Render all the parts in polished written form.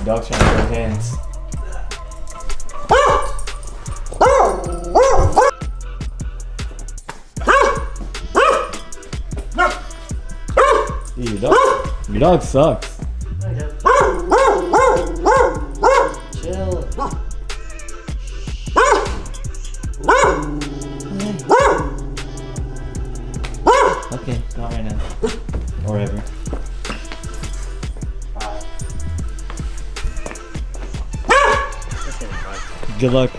Dog's trying to hold hands. Dude, your dog sucks. Chill. Okay, not right now. Or ever. Good luck.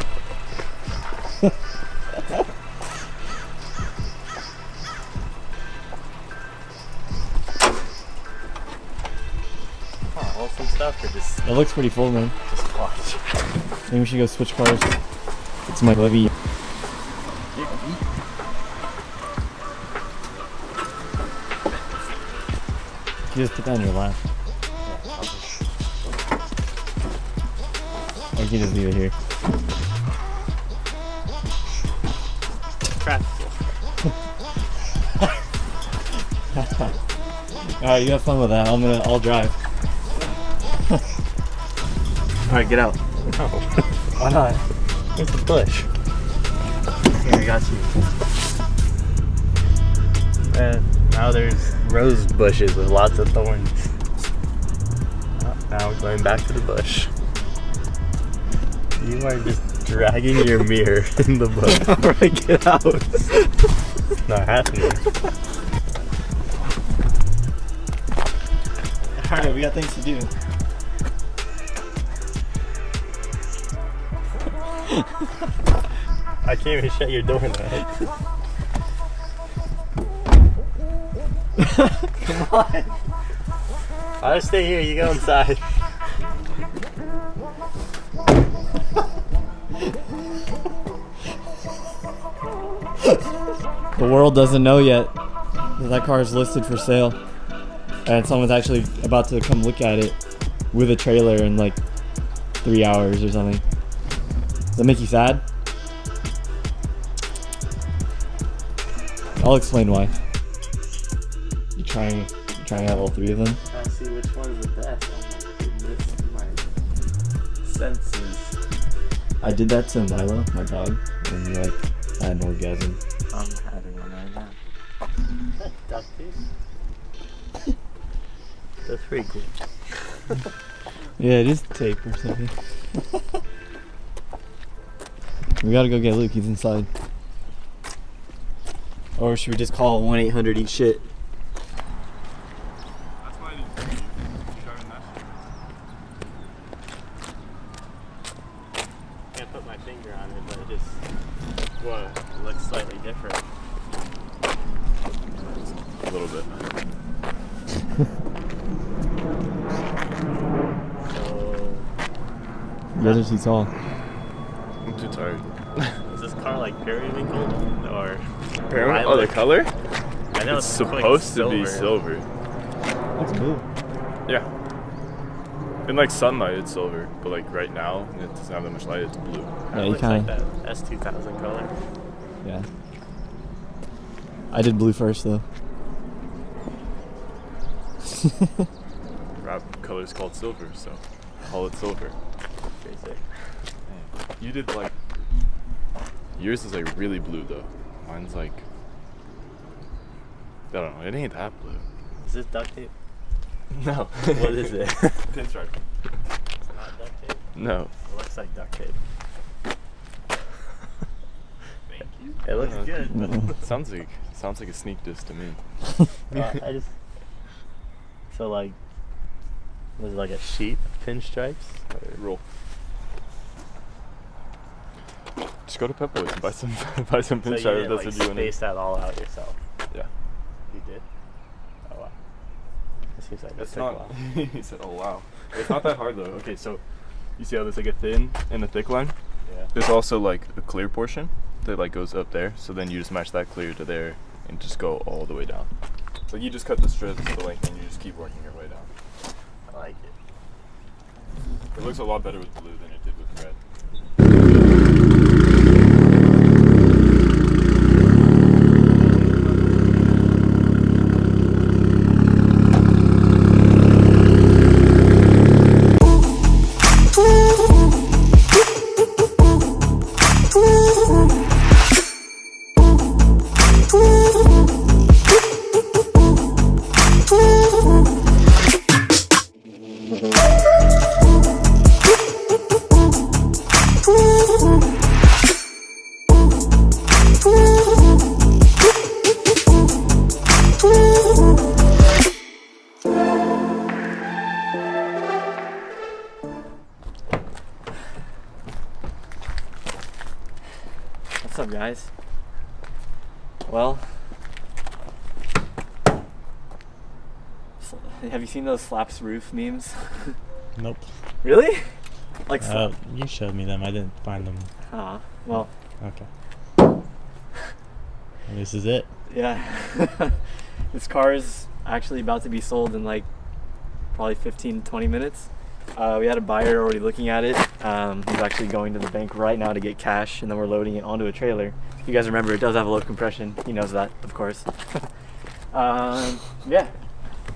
Awesome stuff, or just It looks pretty full, man. watch. Maybe we should go switch cars. It's my levy. You just put that on your lap. Or you can just leave it here. Practical. Alright, you have fun with that. I'll drive. Alright, get out. No. Why not? It's a bush. Here, I got you. And now there's rose bushes with lots of thorns. Now we're going back to the bush. You are just dragging your mirror in the bush. Alright, get out. It's not happening. Alright, we got things to do. I can't even shut your door now. Come on. I'll just stay here, you go inside. The world doesn't know yet that car is listed for sale. And someone's actually about to come look at it with a trailer in like 3 hours or something. Does that make you sad? I'll explain why. You trying out all 3 of them? I'll see which one's the best. Oh my goodness, my senses. I did that to Milo, my dog, and he like had an orgasm. I'm having one right now. Duct tape? That's pretty cool. Yeah, it is tape or something. We gotta go get Luke, he's inside. Or should we just call 1-800-EAT-SHIT? That's why I didn't see you showing that shit. Can't put my finger on it, but it just looks slightly different. A little bit. So, You guys are too tall. I'm too tired. is this car like periwinkle or? Oh, the color? I know It's supposed to be silver. That's blue. Yeah. In like sunlight, it's silver, but like right now, it doesn't have that much light. It's blue. Yeah, It you looks kinda- like that S2000 color. Yeah. I did blue first though. Rap color's called silver, so call it silver. Pretty sick. You did like. Yours is like really blue though. Mine's like. I don't know. It ain't that blue. Is this duct tape? No. What is it? Pinstripe. It's not duct tape. No. It looks like duct tape. Thank you. It looks good. But Sounds like a sneak diss to me. I just so like was it like a sheet of pinstripes? Roll. Just go to Peppo and buy some pinstripe. So you That's didn't, what like, you want. space that all out yourself. Yeah. You did? Oh wow. It seems like It's it took a not. while. He said, "Oh wow." It's not that hard though. Okay, so you see how there's like a thin and a thick line? Yeah. There's also like a clear portion that like goes up there. So then you just match that clear to there and just go all the way down. So you just cut the strips to length and you just keep working your way down. I like it. It looks a lot better with blue than it did with red. up, guys? Well, have you seen those slaps roof memes? Nope. Really? Like, You showed me them. I didn't find them. well, Okay. This is it. yeah. This car is actually about to be sold in like probably 15-20 minutes. We had a buyer already looking at it. He's actually going to the bank right now to get cash, and then we're loading it onto a trailer. If you guys remember, it does have a low compression. He knows that, of course. Yeah,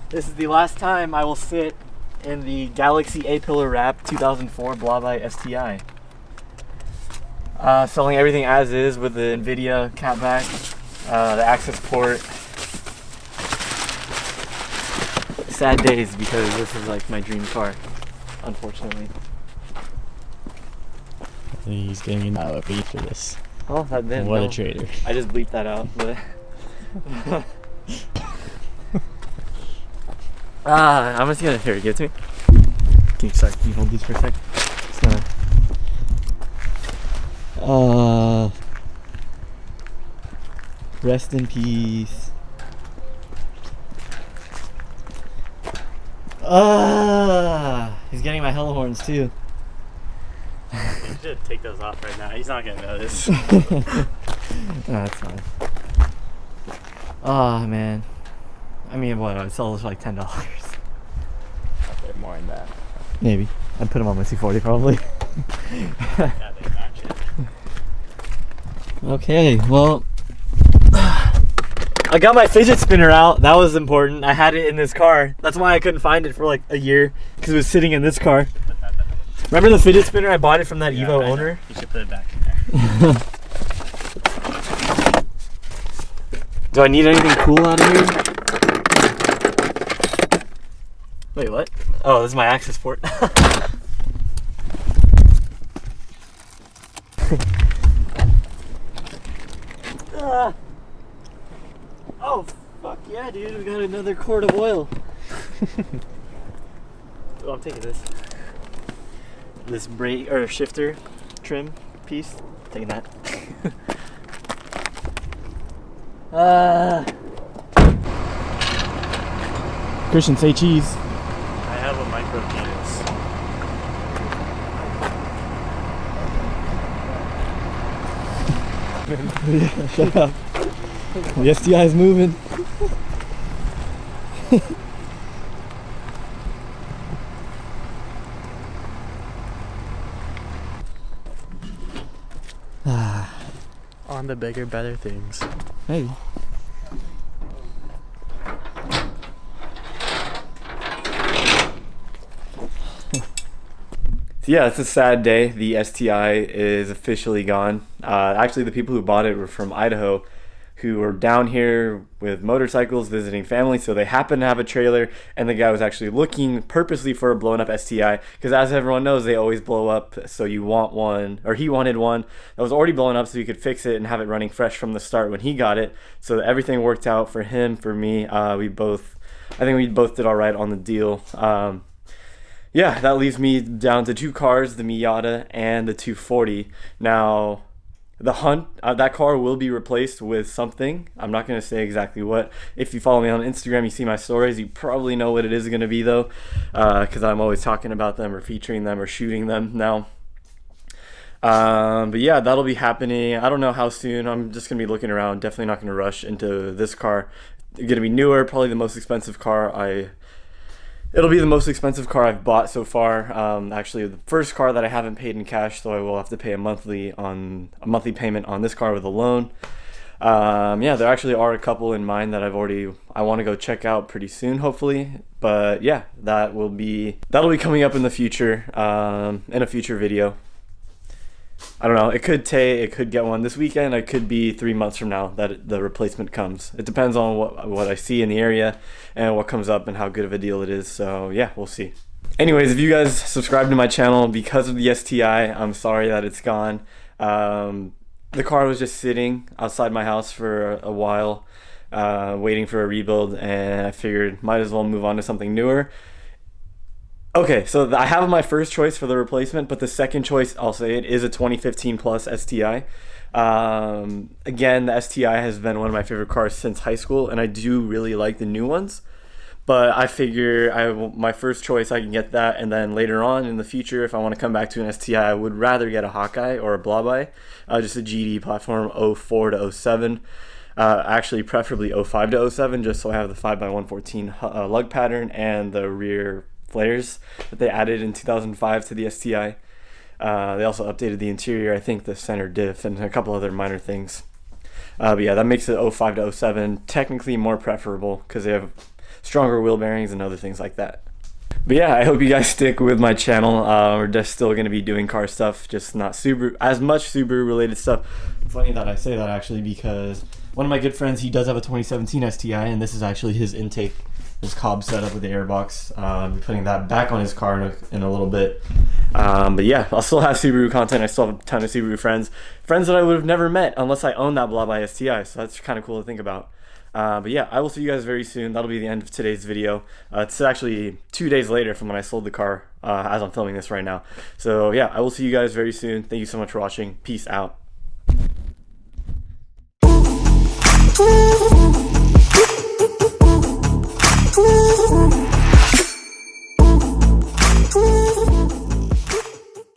this is the last time I will sit in the Galaxy A-Pillar Wrap 2004 BlobEye STi. Selling everything as is with the NVIDIA catback, the access port. Sad days because this is like my dream car, unfortunately. He's getting an fee for this. Oh, that didn't. What No. a trader. I just bleeped that out, but. I'm just gonna, here, give it to me. Can you hold these for a sec? Just gonna. Rest in peace. He's getting my hella horns too. You should take those off right now. He's not gonna notice. No, that's fine. Oh man. I mean, what? I'd sell this for like $10. More than that. Maybe. I'd put them on my C40 probably. Yeah, they match it. Okay, well, I got my fidget spinner out. That was important. I had it in this car. That's why I couldn't find it for like a year, because it was sitting in this car. Remember the fidget spinner? I bought it from that Evo owner. You should put it back in there. Do I need anything cool out of here? Wait, what? Oh, this is my access port. Oh, fuck yeah, dude. We got another quart of oil. Oh, I'm taking this. This brake or shifter trim piece. Taking that. Christian, say cheese. I have a micro penis. Yeah, shut up. The STI is moving. On the bigger, better things. Hey. So yeah, it's a sad day. The STI is officially gone. Actually, the people who bought it were from Idaho, who were down here with motorcycles visiting family, so they happened to have a trailer, and the guy was actually looking purposely for a blown up STI, because as everyone knows, they always blow up, so you want one, or he wanted one that was already blown up so he could fix it and have it running fresh from the start when he got it. So everything worked out for him, for me. I think we both did all right on the deal. Yeah, that leaves me down to two cars, the Miata and the 240. Now, the Hunt, that car will be replaced with something. I'm not going to say exactly what. If you follow me on Instagram, you see my stories, you probably know what it is going to be though, because I'm always talking about them or featuring them or shooting them now. But yeah, that'll be happening. I don't know how soon. I'm just going to be looking around. Definitely not going to rush into this car. It's going to be newer, probably the most expensive car It'll be the most expensive car I've bought so far. Actually, the first car that I haven't paid in cash, so I will have to pay a monthly payment on this car with a loan. Yeah, there actually are a couple in mind that I want to go check out pretty soon, hopefully. But yeah, that'll be coming up in the future, in a future video. I don't know. It could get one this weekend. It could be 3 months from now that the replacement comes. It depends on what I see in the area and what comes up and how good of a deal it is. So yeah, we'll see. Anyways, if you guys subscribe to my channel because of the STI, I'm sorry that it's gone. The car was just sitting outside my house for a while, waiting for a rebuild, and I figured might as well move on to something newer. Okay, so I have my first choice for the replacement, but the second choice, I'll say it, is a 2015 plus STI. Again, the STI has been one of my favorite cars since high school, and I do really like the new ones. But I figure my first choice, I can get that, and then later on in the future, if I want to come back to an STI, I would rather get a Hawkeye or a BlobEye, just a GD platform 04 to 07. Actually, preferably 05 to 07, just so I have the 5x114 lug pattern and the rear flares that they added in 2005 to the STI. They also updated the interior, I think the center diff, and a couple other minor things. But yeah, that makes it 05 to 07 technically more preferable because they have stronger wheel bearings and other things like that. But yeah, I hope you guys stick with my channel. We're just still going to be doing car stuff, just not Subaru, as much Subaru related stuff. Funny that I say that actually, because one of my good friends, he does have a 2017 STI, and this is actually his intake, his Cobb setup with the airbox. I'll be putting that back on his car in a little bit. But yeah, I'll still have Subaru content. I still have a ton of Subaru friends that I would have never met unless I owned that BlobEye STI, so that's kind of cool to think about. But yeah, I will see you guys very soon. That'll be the end of today's video. It's actually 2 days later from when I sold the car, as I'm filming this right now. So yeah, I will see you guys very soon. Thank you so much for watching. Peace out.